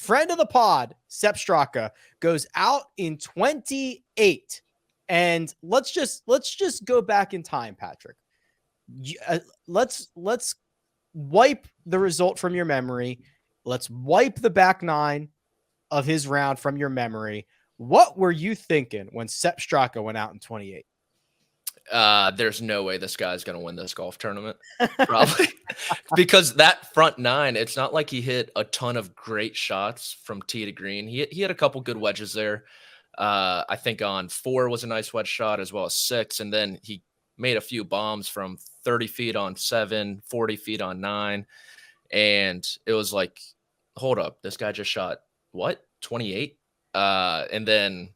friend of the pod, Sepp Straka, goes out in 28. And let's just go back in time, Patrick. Let's wipe the result from your memory. Let's wipe the back nine of his round from your memory. What were you thinking when Sepp Straka went out in 28? There's no way this guy's going to win this golf tournament, probably. Because that front nine, it's not like he hit a ton of great shots from tee to green. He had a couple good wedges there. I think on 4 was a nice wedge shot, as well as 6. And then he made a few bombs from 30 feet on 7, 40 feet on 9. And it was like, hold up, this guy just shot, what, 28? And then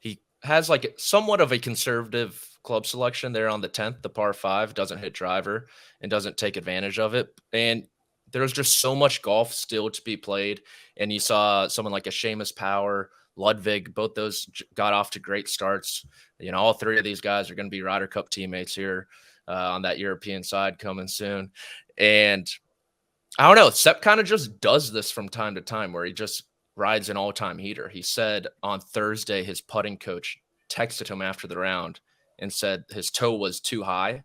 he has like somewhat of a conservative club selection there on the 10th, the par 5, doesn't hit driver and doesn't take advantage of it. And there's just so much golf still to be played. And you saw someone like a Seamus Power, Ludwig, both those got off to great starts. You know, all 3 of these guys are going to be Ryder Cup teammates here on that European side coming soon. And I don't know, Sepp kind of just does this from time to time where he just rides an all-time heater. He said on Thursday his putting coach texted him after the round and said his toe was too high.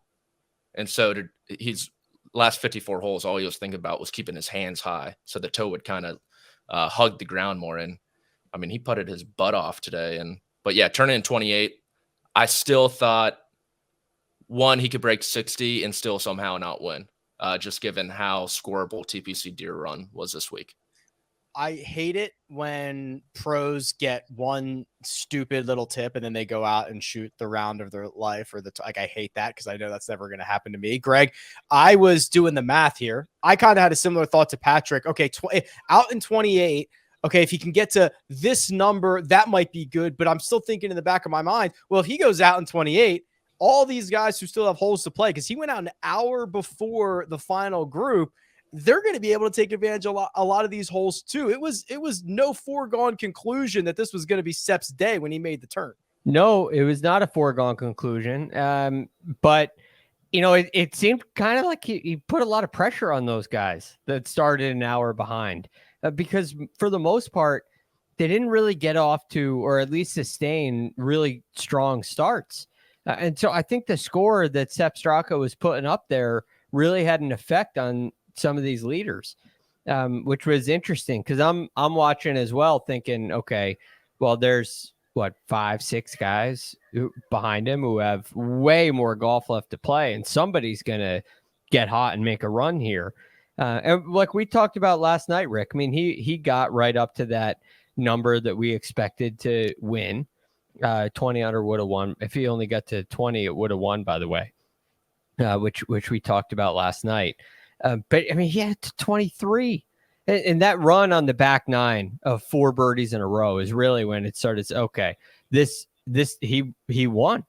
And so he's last 54 holes, all he was thinking about was keeping his hands high so the toe would kind of hug the ground more. And I mean, he putted his butt off today. But yeah, turning in 28, I still thought, one, he could break 60 and still somehow not win, just given how scoreable TPC Deere run was this week. I hate it when pros get one stupid little tip and then they go out and shoot the round of their life like, I hate that because I know that's never going to happen to me. Greg, I was doing the math here. I kind of had a similar thought to Patrick. Okay, out in 28. Okay, if he can get to this number, that might be good. But I'm still thinking in the back of my mind, well, if he goes out in 28, all these guys who still have holes to play, because he went out an hour before the final group, they're going to be able to take advantage of a lot of these holes too. It was no foregone conclusion that this was going to be Sepp's day when he made the turn. No, it was not a foregone conclusion. But you know, it seemed kind of like he put a lot of pressure on those guys that started an hour behind, because for the most part, they didn't really get off to, or at least sustain, really strong starts. And so I think the score that Sepp Straka was putting up there really had an effect on some of these leaders, which was interesting because I'm watching as well thinking, okay, well, there's 5, 6 guys behind him who have way more golf left to play, and somebody's going to get hot and make a run here. And like we talked about last night, Rick, I mean, he got right up to that number that we expected to win. 20 under would have won. If he only got to 20, it would have won, by the way, which we talked about last night. But I mean, he had 23, and that run on the back 9 of 4 birdies in a row is really when it started. Okay, this he won.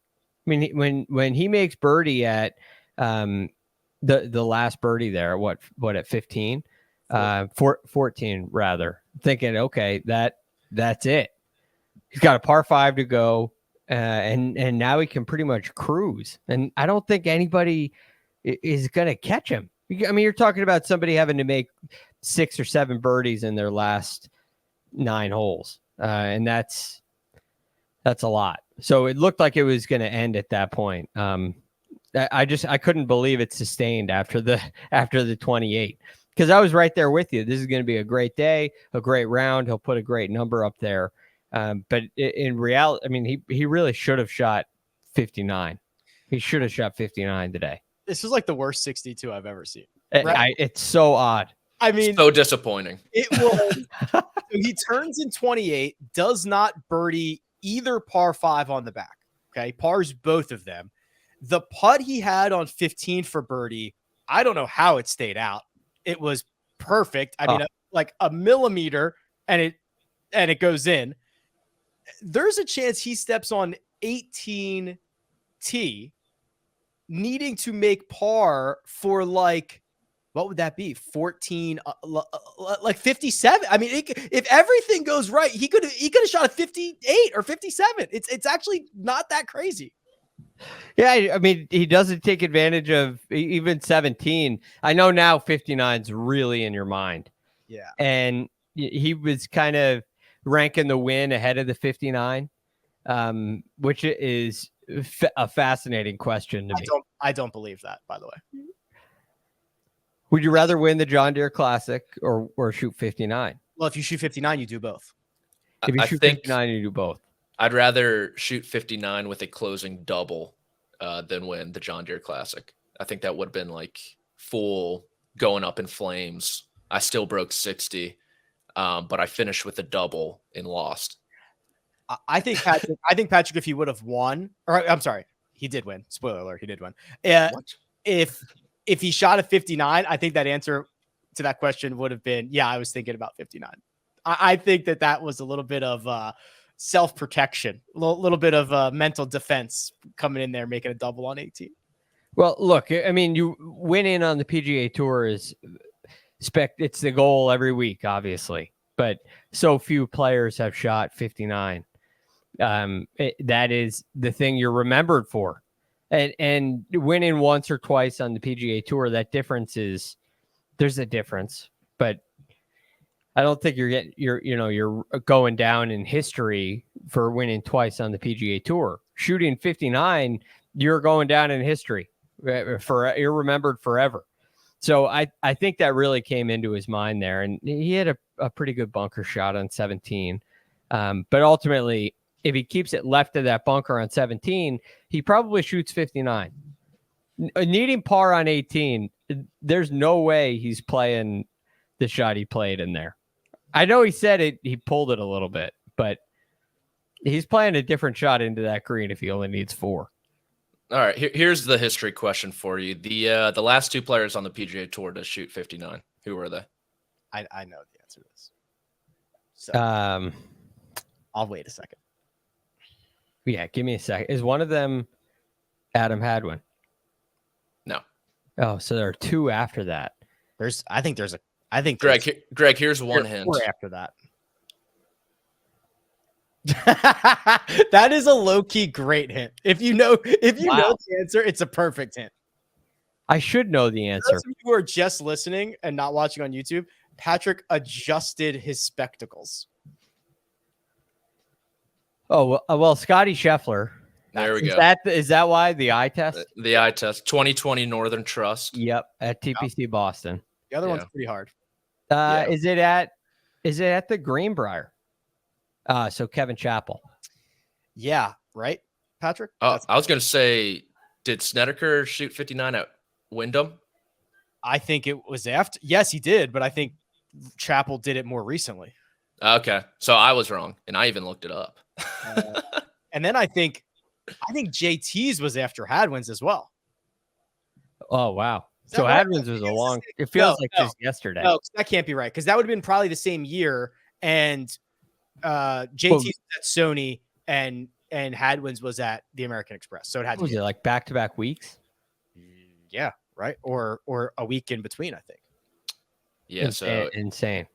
I mean, when he makes birdie at the last birdie there, what at 15, 14 rather, thinking, okay, that's it. He's got a par 5 to go, and now he can pretty much cruise. And I don't think anybody is going to catch him. I mean, you're talking about somebody having to make 6 or 7 birdies in their last 9 holes. And that's a lot. So it looked like it was going to end at that point. I couldn't believe it sustained after the 28, because I was right there with you. This is going to be a great day, a great round. He'll put a great number up there. But in reality, I mean, he really should have shot 59. He should have shot 59 today. This was like the worst 62 I've ever seen. Right? It's so odd. I mean, so disappointing. It was. He turns in 28, does not birdie either par 5 on the back. Okay, pars both of them. The putt he had on 15 for birdie, I don't know how it stayed out. It was perfect. I mean, like a millimeter, and it goes in. There's a chance he steps on 18 T, needing to make par for like, what would that be? 14, like 57. I mean, if everything goes right, he could have shot a 58 or 57. It's actually not that crazy. Yeah, I mean, he doesn't take advantage of even 17. I know now 59 is really in your mind. Yeah. And he was kind of ranking the win ahead of the 59, which is a fascinating question to me. I don't believe that, by the way. Would you rather win the John Deere Classic or shoot 59? Well, if you shoot 59, you do both. If you shoot 59, you do both. I'd rather shoot 59 with a closing double than win the John Deere Classic. I think that would have been like full going up in flames. I still broke 60, but I finished with a double and lost. I think Patrick, if he would have won, or I'm sorry, he did win. Spoiler alert, he did win. If he shot a 59, I think that answer to that question would have been, yeah, I was thinking about 59. I think that was a little bit of self-protection, a little bit of mental defense coming in there, making a double on 18. Well, look, I mean, you winning on the PGA Tour is it's the goal every week, obviously, but so few players have shot 59. That is the thing you're remembered for, and winning once or twice on the PGA Tour, that difference there's a difference, but I don't think you're going down in history for winning twice on the PGA Tour. Shooting 59, you're going down in history you're remembered forever. So I think that really came into his mind there, and he had a pretty good bunker shot on 17. But ultimately, if he keeps it left of that bunker on 17, he probably shoots 59. Needing par on 18, there's no way he's playing the shot he played in there. I know he said he pulled it a little bit, but he's playing a different shot into that green if he only needs 4. All right, here's the history question for you. The last 2 players on the PGA Tour to shoot 59. Who were they? I know the answer to this. So I'll wait a second. Yeah, give me a second. Is one of them Adam Hadwin? No. Oh, so there are 2 after that. I think Greg, here's one hint. 4 after that. That is a low-key great hint. If you know the answer, it's a perfect hint. I should know the answer. Those of you who are just listening and not watching on YouTube, Patrick adjusted his spectacles. Oh, well, Scotty Scheffler. There we go. Is that why the eye test? The eye test, 2020 Northern Trust. Yep, at TPC Boston. The other one's pretty hard. Is it at the Greenbrier? So Kevin Chappell. Yeah, right, Patrick? I was going to say, did Snedeker shoot 59 at Wyndham? I think it was after. Yes, he did, but I think Chappell did it more recently. Okay, so I was wrong, and I even looked it up. And then I think JT's was after Hadwin's as well. Oh, wow. So right? Hadwin's was it feels like just yesterday. No, that can't be right, because that would have been probably the same year, and JT's at Sony and Hadwin's was at the American Express. So it had to be like back-to-back weeks? Yeah, right? Or a week in between, I think. Yeah, so insane.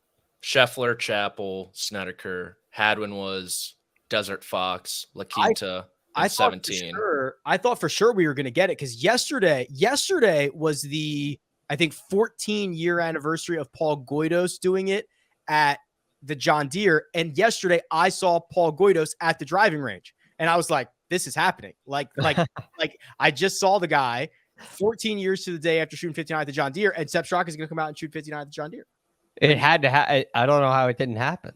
Scheffler, Chappell, Snedeker, Hadwin was Desert Fox, La Quinta, and 17. I thought for sure we were going to get it, because yesterday was the, I think, 14-year anniversary of Paul Goydos doing it at the John Deere. And yesterday I saw Paul Goydos at the driving range, and I was like, this is happening. Like I just saw the guy 14 years to the day after shooting 59 at the John Deere, and Sepp Straka is going to come out and shoot 59 at the John Deere. It had to I don't know how it didn't happen.